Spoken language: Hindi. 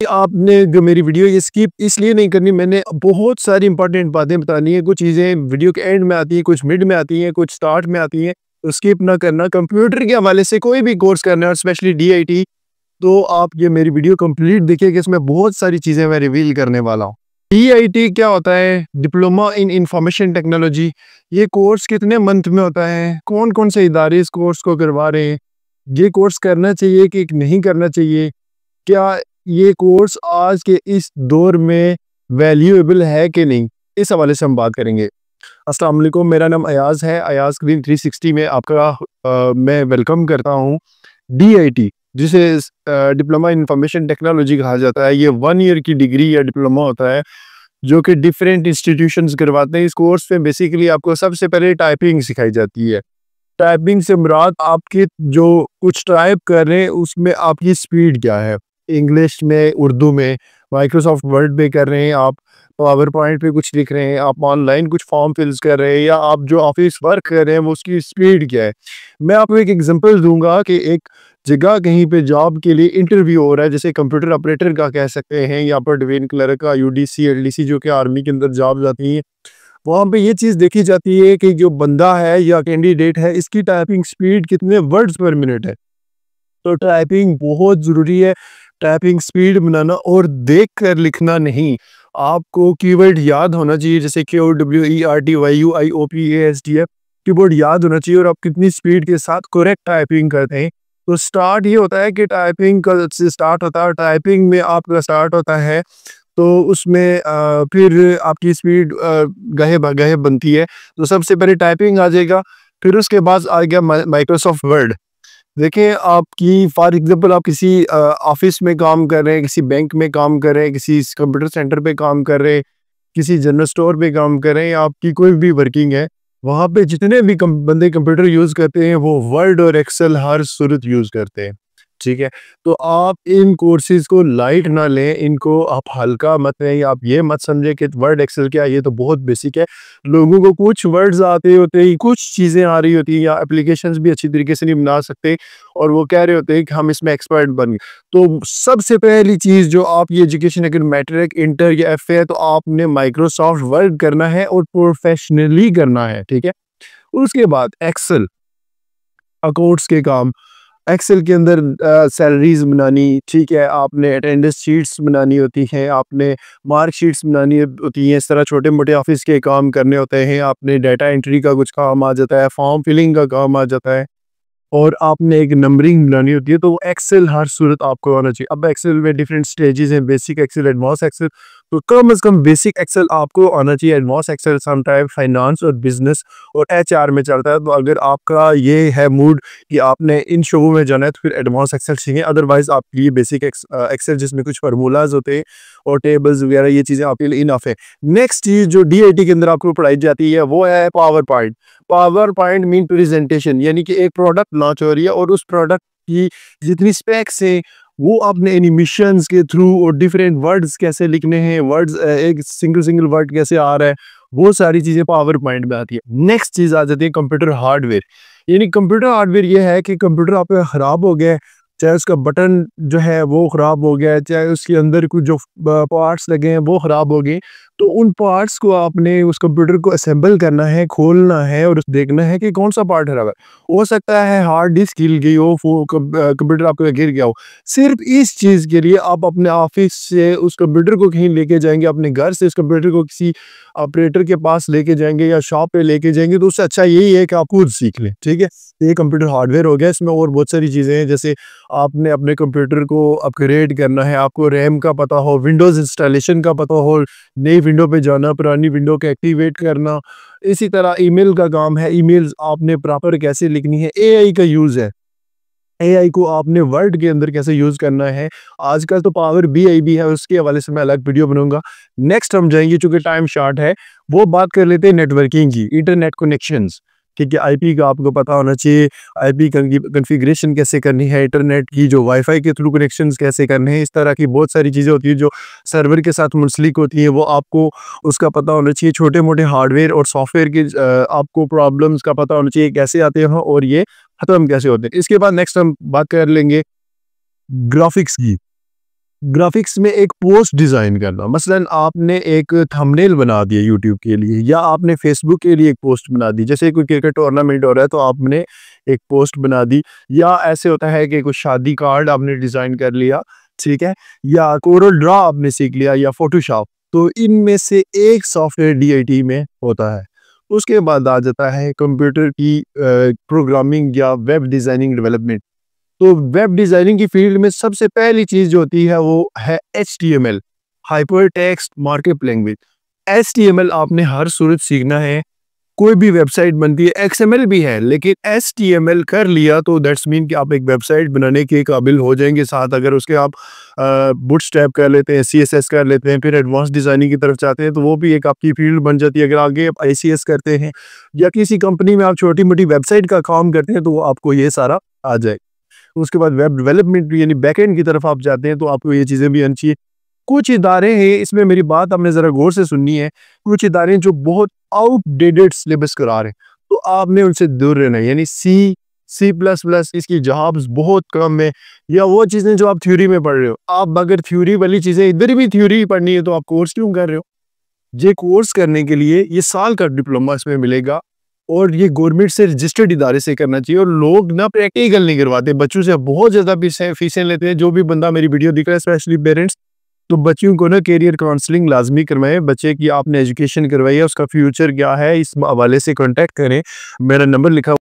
आपने जो मेरी वीडियो ये स्किप इसलिए नहीं करनी, मैंने बहुत सारी इंपॉर्टेंट बातें बतानी है। कुछ चीज़ें वीडियो के एंड में आती हैं, कुछ मिड में आती हैं, कुछ स्टार्ट में आती हैं, तो स्किप ना करना। कंप्यूटर के हवाले से कोई भी कोर्स करना है और स्पेशली डीआईटी, तो आप ये मेरी वीडियो कंप्लीट देखिए कि इसमें बहुत सारी चीज़ें मैं रिवील करने वाला हूँ। डीआईटी क्या होता है? Diploma in information technology. ये कोर्स कितने मंथ में होता है? कौन कौन से इदारे इस कोर्स को करवा रहे हैं? ये कोर्स करना चाहिए कि नहीं करना चाहिए? क्या ये कोर्स आज के इस दौर में वैल्यूएबल है कि नहीं? इस हवाले से हम बात करेंगे। अस्सलाम वालेकुम, मेरा नाम अयाज़ है। अयाज़ ग्रीन 360 में आपका मैं वेलकम करता हूँ। डीआईटी जिसे डिप्लोमा इन इंफॉर्मेशन टेक्नोलॉजी कहा जाता है, ये 1 ईयर की डिग्री या डिप्लोमा होता है जो कि डिफरेंट इंस्टीट्यूशंस करवाते हैं। इस कोर्स में बेसिकली आपको सबसे पहले टाइपिंग सिखाई जाती है। टाइपिंग से मुराद आपके जो कुछ टाइप कर रहे हैं उसमें आपकी स्पीड क्या है, इंग्लिश में, उर्दू में, माइक्रोसॉफ्ट वर्ड पे कर रहे हैं आप, पावर पॉइंट पे कुछ लिख रहे हैं आप, ऑनलाइन कुछ फॉर्म फिल्स कर रहे हैं, या आप जो ऑफिस वर्क कर रहे हैं वो उसकी स्पीड क्या है। मैं आपको एक एग्जांपल दूंगा कि एक जगह कहीं पे जॉब के लिए इंटरव्यू हो रहा है, जैसे कंप्यूटर ऑपरेटर का कह सकते हैं, या पर डिवीजन क्लर्क का, यूडीसी एलडीसी जो कि आर्मी के अंदर जॉब जाती है, वहाँ पे ये चीज़ देखी जाती है कि जो बंदा है या कैंडिडेट है इसकी टाइपिंग स्पीड कितने वर्ड्स पर मिनट है। तो टाइपिंग बहुत ज़रूरी है। टाइपिंग स्पीड बनाना और देख कर लिखना नहीं, आपको कीवर्ड याद होना चाहिए, जैसे KWERTYUIOPASTF कीबोर्ड याद होना चाहिए, और आप कितनी स्पीड के साथ करेक्ट टाइपिंग करते हैं। तो स्टार्ट ये होता है कि टाइपिंग का से स्टार्ट होता है, टाइपिंग में आपका स्टार्ट होता है तो उसमें फिर आपकी स्पीड गहे गहे बनती है। तो सबसे पहले टाइपिंग आ जाएगा, फिर उसके बाद आ गया माइक्रोसॉफ्ट वर्ड। देखिए, आपकी फॉर एग्जांपल आप किसी ऑफिस में काम कर रहे हैं, किसी बैंक में काम कर रहे हैं, किसी कंप्यूटर सेंटर पे काम कर रहे हैं, किसी जनरल स्टोर पे काम कर रहे हैं, आपकी कोई भी वर्किंग है, वहाँ पे जितने भी बंदे कंप्यूटर यूज़ करते हैं वो वर्ड और एक्सेल हर सूरत यूज़ करते हैं। ठीक है, तो आप इन कोर्सेज को लाइट ना लें, इनको आप हल्का मत लें, आप ये मत समझें कि वर्ड एक्सेल क्या है, ये तो बहुत बेसिक है। लोगों को कुछ वर्ड्स आते होते हैं, कुछ चीज़ें आ रही होती हैं, या एप्लीकेशंस भी अच्छी तरीके से नहीं बना सकते, और वो कह रहे होते हैं कि हम इसमें एक्सपर्ट बन गए। तो सबसे पहली चीज़ जो आप ये एजुकेशन अगर मैट्रिक, इंटर या एफए है, तो आपने माइक्रोसॉफ्ट वर्ड करना है और प्रोफेशनली करना है। ठीक है, उसके बाद एक्सेल, अकाउंट्स के काम, एक्सेल के अंदर सैलरीज बनानी, ठीक है, आपने अटेंडेंस शीट्स बनानी होती हैं, आपने मार्क शीट्स बनानी होती हैं, इस तरह छोटे मोटे ऑफिस के काम करने होते हैं, आपने डाटा एंट्री का कुछ काम आ जाता है, फॉर्म फिलिंग का काम आ जाता है, और आपने एक नंबरिंग बनानी होती है। तो एक्सेल हर सूरत आपको आना चाहिए। अब एक्सेल में डिफरेंट स्टेजेस हैं, बेसिक एक्सेल, एडवांस एक्सेल, तो कम से कम बेसिक एक्सेल आपको आना चाहिए। एडवांस एक्सेल समटाइम फाइनेंस और बिजनेस और एचआर में चलता है। तो अगर आपका ये है मूड कि आपने इन शोबों में जाना है, तो फिर एडवांस एक्सेल सीखें, अदरवाइज आपके लिए बेसिक एक्सेल जिसमें कुछ फार्मूलाज होते हैं और टेबल्स वगैरह, ये चीज़ें आपके लिए इनफ है। नेक्स्ट चीज़ जो डीआईटी के अंदर आपको पढ़ाई जाती है वो है power point. Power point mean presentation, यानी कि एक प्रोडक्ट लॉन्च हो रही है और उस प्रोडक्ट की जितनी स्पेक्स हैं वो आपने एनिमेशंस के थ्रू, और डिफरेंट वर्ड्स कैसे लिखने हैं, वर्ड्स एक सिंगल वर्ड कैसे आ रहा है, वो सारी चीज़ें पावर पॉइंट में आती है। नेक्स्ट चीज़ आ जाती है कंप्यूटर हार्डवेयर। यानी कंप्यूटर हार्डवेयर ये है कि कंप्यूटर आपका ख़राब हो गया है, चाहे उसका बटन जो है वो ख़राब हो गया है, चाहे उसके अंदर कुछ जो पार्ट्स लगे हैं वो ख़राब हो गए, तो उन पार्ट्स को आपने उस कंप्यूटर को असेंबल करना है, खोलना है और देखना है कि कौन सा पार्ट खराब है। हो सकता है हार्ड डिस्क हिल गई हो, कंप्यूटर आपका गिर गया हो। सिर्फ इस चीज़ के लिए आप अपने ऑफिस से उस कंप्यूटर को कहीं लेके जाएंगे, अपने घर से उस कंप्यूटर को किसी ऑपरेटर के पास लेके जाएंगे या शॉप पे लेके जाएंगे, तो उससे अच्छा यही है कि आप खुद सीख लें। ठीक है, ये कंप्यूटर हार्डवेयर हो गया। इसमें और बहुत सारी चीज़ें हैं, जैसे आपने अपने कंप्यूटर को अपग्रेड करना है, आपको रैम का पता हो, विंडोज़ इंस्टॉलेशन का पता हो, नई विंडो पे जाना, पुरानी विंडो को एक्टिवेट करना। इसी तरह ईमेल का काम है, ईमेल्स आपने प्रॉपर कैसे लिखनी है। एआई का यूज़ है, एआई को आपने वर्ड के अंदर कैसे यूज़ करना है। आजकल तो पावर बीआई भी है, उसके हवाले से मैं अलग वीडियो बनाऊंगा। नेक्स्ट हम जाएंगे, चूंकि टाइम शॉर्ट है, वो बात कर लेते हैं नेटवर्किंग की, इंटरनेट कनेक्शंस। ठीक है, आईपी का आपको पता होना चाहिए, आईपी कॉन्फ़िगरेशन कैसे करनी है, इंटरनेट की जो वाईफाई के थ्रू कनेक्शंस कैसे करने हैं, इस तरह की बहुत सारी चीज़ें होती है जो सर्वर के साथ मुंसलिक होती है, वो आपको उसका पता होना चाहिए। छोटे मोटे हार्डवेयर और सॉफ्टवेयर के आपको प्रॉब्लम्स का पता होना चाहिए, कैसे आते हैं और ये खत्म कैसे होते हैं। इसके बाद नेक्स्ट हम बात कर लेंगे ग्राफिक्स की। ग्राफिक्स में एक पोस्ट डिज़ाइन करना, मसलन आपने एक थंबनेल बना दिया यूट्यूब के लिए या आपने फेसबुक के लिए एक पोस्ट बना दी, जैसे कोई क्रिकेट टूर्नामेंट हो रहा है तो आपने एक पोस्ट बना दी, या ऐसे होता है कि कुछ शादी कार्ड आपने डिज़ाइन कर लिया, ठीक है, या कोरल ड्रा आपने सीख लिया या फोटोशॉप। तो इनमें से एक सॉफ्टवेयर डीआईटी में होता है। उसके बाद आ जाता है कंप्यूटर की प्रोग्रामिंग या वेब डिज़ाइनिंग डेवलपमेंट। तो वेब डिज़ाइनिंग की फील्ड में सबसे पहली चीज़ जो होती है वो है HTML, hyper text markup language. HTML आपने हर सूरत सीखना है। कोई भी वेबसाइट बनती है, एक्सएमएल भी है, लेकिन एचटीएमएल कर लिया तो दैट्स मीन कि आप एक वेबसाइट बनाने के काबिल हो जाएंगे। साथ अगर उसके आप बूटस्ट्रैप कर लेते हैं, सीएसएस कर लेते हैं, फिर एडवांस डिज़ाइनिंग की तरफ जाते हैं तो वो भी एक आपकी फील्ड बन जाती है। अगर आगे आप आईसीएस करते हैं या किसी कंपनी में आप छोटी मोटी वेबसाइट का काम करते हैं तो वो आपको ये सारा आ जाए। उसके बाद वेब डेवलपमेंट यानी बैकएंड की तरफ आप जाते हैं तो आपको ये चीज़ें भी आनी चाहिए। कुछ इदारे हैं, इसमें मेरी बात आपने ज़रा गौर से सुननी है, कुछ इदारे जो बहुत आउटडेटेड सिलेबस करा रहे हैं, तो आपने उनसे दूर रहना है। यानी सी प्लस प्लस इसकी जॉब्स बहुत कम है, या वो चीज़ें जो आप थ्योरी में पढ़ रहे हो, आप अगर थ्योरी वाली चीज़ें इधर भी थ्योरी पढ़नी है तो आप कोर्स क्यों कर रहे हो? ये कोर्स करने के लिए ये साल का डिप्लोमा इसमें मिलेगा और ये गवर्नमेंट से रजिस्टर्ड इदारे से करना चाहिए। और लोग ना प्रैक्टिकल नहीं करवाते, बच्चों से बहुत ज़्यादा फीसें लेते हैं। जो भी बंदा मेरी वीडियो देख रहा है, स्पेशली पेरेंट्स, तो बच्चों को ना कैरियर काउंसलिंग लाजमी करवाएं। बच्चे की आपने एजुकेशन करवाई है, उसका फ्यूचर क्या है, इस हवाले से कांटेक्ट करें। मेरा नंबर लिखा